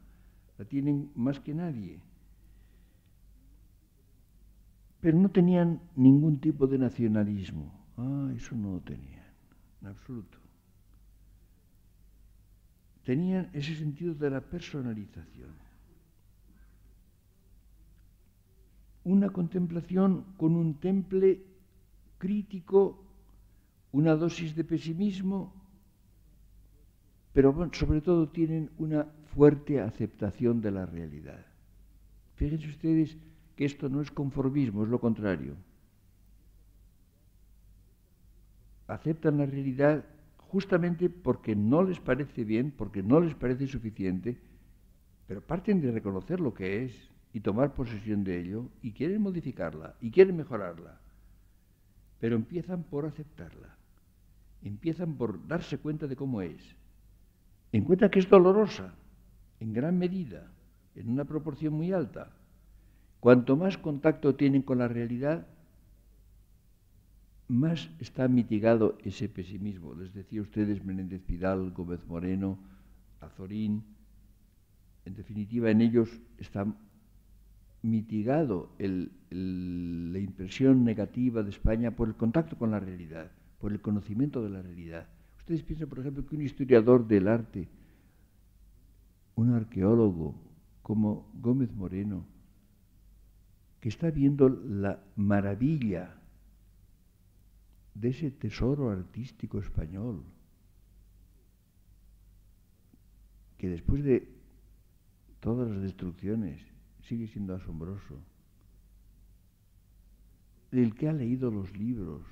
la tienen más que nadie. Pero no tenían ningún tipo de nacionalismo. Eso no lo tenían, en absoluto. tenían ese sentido de la personalización. Una contemplación con un temple crítico, una dosis de pesimismo, pero sobre todo tienen una fuerte aceptación de la realidad. Fíjense ustedes que esto no es conformismo, es lo contrario. Aceptan la realidad justamente porque no les parece bien, porque no les parece suficiente, pero parten de reconocer lo que es y tomar posesión de ello, y quieren modificarla, y quieren mejorarla, pero empiezan por aceptarla, empiezan por darse cuenta de cómo es. Encuentran que es dolorosa, en gran medida, en una proporción muy alta. Cuanto más contacto tienen con la realidad, más está mitigado ese pesimismo. Les decía a ustedes Menéndez Pidal, Gómez Moreno, Azorín. En definitiva, en ellos está mitigado la impresión negativa de España por el contacto con la realidad, por el conocimiento de la realidad. Ustedes piensan, por ejemplo, que un historiador del arte, un arqueólogo como Gómez Moreno, que está viendo la maravilla de ese tesoro artístico español, que después de todas las destrucciones sigue siendo asombroso. El que ha leído los libros,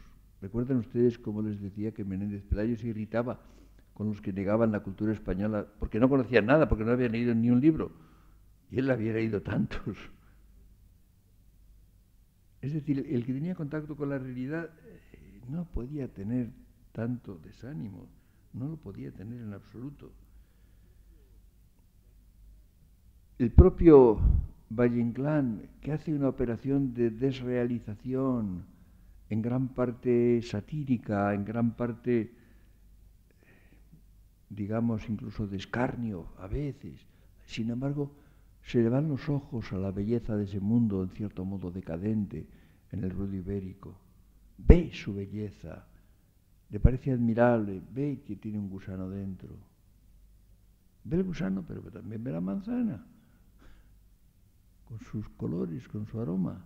¿recuerdan ustedes cómo les decía que Menéndez Pelayo se irritaba con los que negaban la cultura española porque no conocían nada, porque no habían leído ni un libro? Y él había leído tantos. Es decir, el que tenía contacto con la realidad no podía tener tanto desánimo, no lo podía tener en absoluto. El propio Valle-Inclán, que hace una operación de desrealización, en gran parte satírica, en gran parte, digamos, incluso de escarnio a veces. Sin embargo, se le van los ojos a la belleza de ese mundo, en cierto modo decadente, en el ruedo ibérico. Ve su belleza, le parece admirable, ve que tiene un gusano dentro. Ve el gusano, pero también ve la manzana, con sus colores, con su aroma.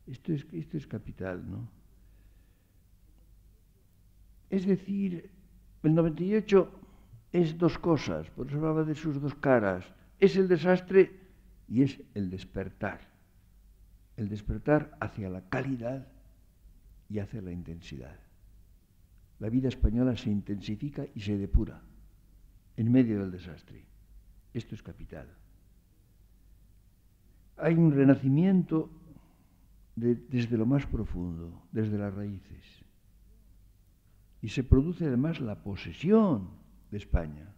Esto es capital, ¿no? Es decir, el 98 es dos cosas, por eso hablaba de sus dos caras. Es el desastre y es el despertar. El despertar hacia la calidad y hacia la intensidad. La vida española se intensifica y se depura en medio del desastre. Esto es capital. Hay un renacimiento desde lo más profundo, desde las raíces. Y se produce además la posesión de España,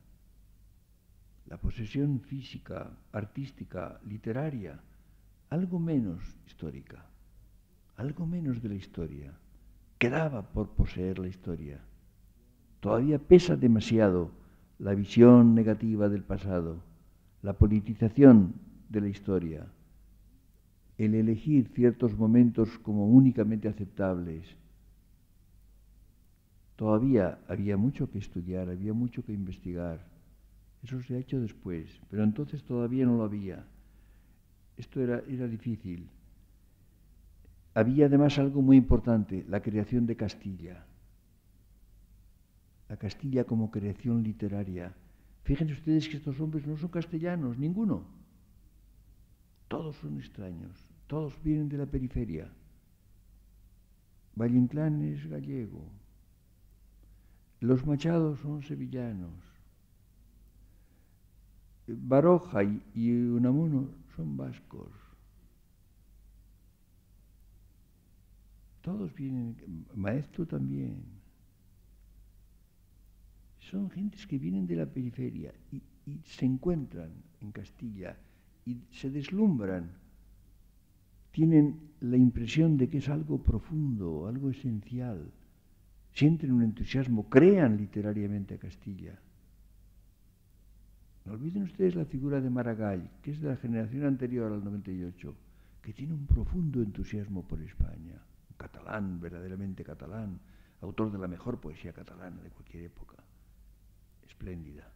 la posesión física, artística, literaria, algo menos histórica, algo menos de la historia. Quedaba por poseer la historia. Todavía pesa demasiado la visión negativa del pasado, la politización de la historia, el elegir ciertos momentos como únicamente aceptables. Todavía había mucho que estudiar, había mucho que investigar. Eso se ha hecho después, pero entonces todavía no lo había. Esto era difícil. Había además algo muy importante, la creación de Castilla. La Castilla como creación literaria. Fíjense ustedes que estos hombres no son castellanos, ninguno. Todos son extraños, todos vienen de la periferia. Valle-Inclán es gallego. Los Machados son sevillanos. Baroja y Unamuno son vascos. Todos vienen, Maeztu también. Son gentes que vienen de la periferia y se encuentran en Castilla y se deslumbran. Tienen la impresión de que es algo profundo, algo esencial. Sienten un entusiasmo, crean literariamente a Castilla. No olviden ustedes la figura de Maragall, que es de la generación anterior al 98, que tiene un profundo entusiasmo por España. Un catalán, verdaderamente catalán, autor de la mejor poesía catalana de cualquier época. Espléndida.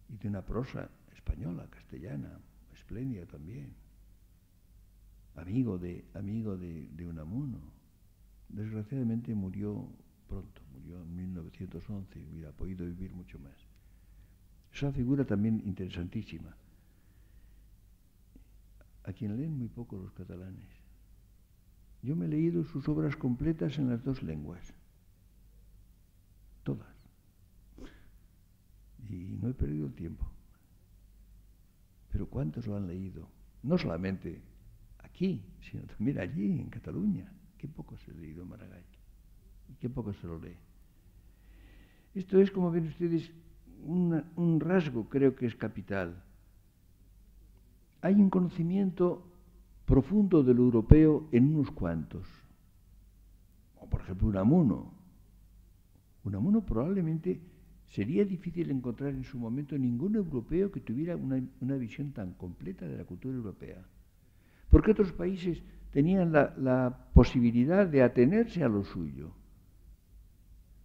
y de una prosa española, castellana, espléndida también. Amigo de Unamuno. Desgraciadamente murió pronto, murió en 1911, hubiera podido vivir mucho más. Es una figura también interesantísima, a quien leen muy poco los catalanes. Yo me he leído sus obras completas en las dos lenguas, todas, y no he perdido el tiempo. Pero ¿cuántos lo han leído? No solamente aquí, sino también allí, en Cataluña. Qué poco se ha leído Maragall, y qué poco se lo lee. Esto es, como ven ustedes, un rasgo, creo que es capital. Hay un conocimiento profundo de lo europeo en unos cuantos. O por ejemplo Unamuno. Unamuno probablemente sería difícil encontrar en su momento ningún europeo que tuviera una visión tan completa de la cultura europea. Porque otros países tenían la posibilidad de atenerse a lo suyo.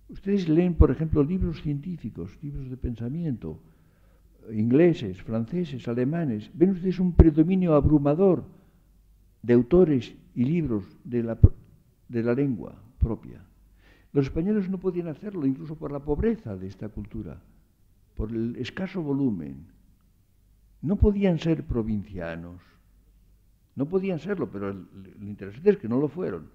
Ustedes leen, por ejemplo, libros científicos, libros de pensamiento, ingleses, franceses, alemanes. Ven ustedes un predominio abrumador de autores y libros de la lengua propia. Los españoles no podían hacerlo, incluso por la pobreza de esta cultura, por el escaso volumen. No podían ser provincianos. No podían serlo, pero lo interesante es que no lo fueron.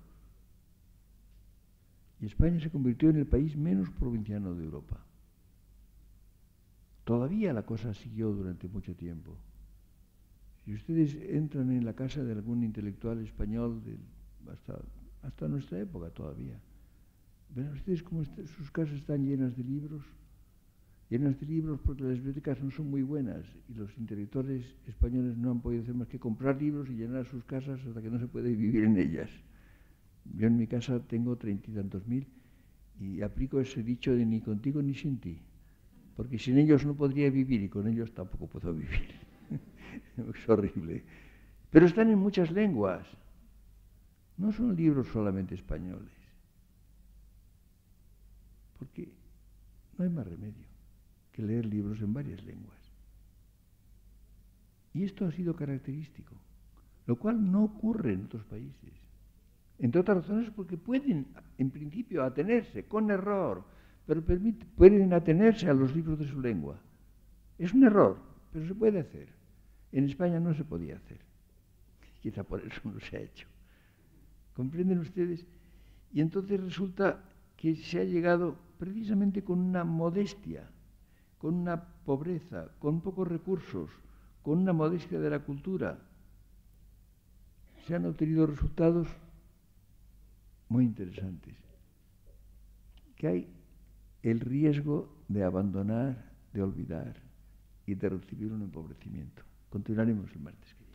Y España se convirtió en el país menos provinciano de Europa. Todavía la cosa siguió durante mucho tiempo. Si ustedes entran en la casa de algún intelectual español, hasta nuestra época todavía, ven ustedes cómo sus casas están llenas de libros porque las bibliotecas no son muy buenas y los intelectuales españoles no han podido hacer más que comprar libros y llenar sus casas hasta que no se puede vivir en ellas. Yo en mi casa tengo 30 y tantos mil y aplico ese dicho de ni contigo ni sin ti, porque sin ellos no podría vivir y con ellos tampoco puedo vivir. Es horrible. Pero están en muchas lenguas. No son libros solamente españoles. Porque no hay más remedio que leer libros en varias lenguas. Y esto ha sido característico, lo cual no ocurre en otros países. Entre otras razones porque pueden, en principio, atenerse, con error, pero pueden atenerse a los libros de su lengua. Es un error, pero se puede hacer. En España no se podía hacer. Quizá por eso no se ha hecho. ¿Comprenden ustedes? Y entonces resulta que se ha llegado precisamente con una modestia, con una pobreza, con pocos recursos, con una modestia de la cultura. Se han obtenido resultados muy interesantes. Que hay el riesgo de abandonar, de olvidar y de recibir un empobrecimiento. Continuaremos el martes que viene.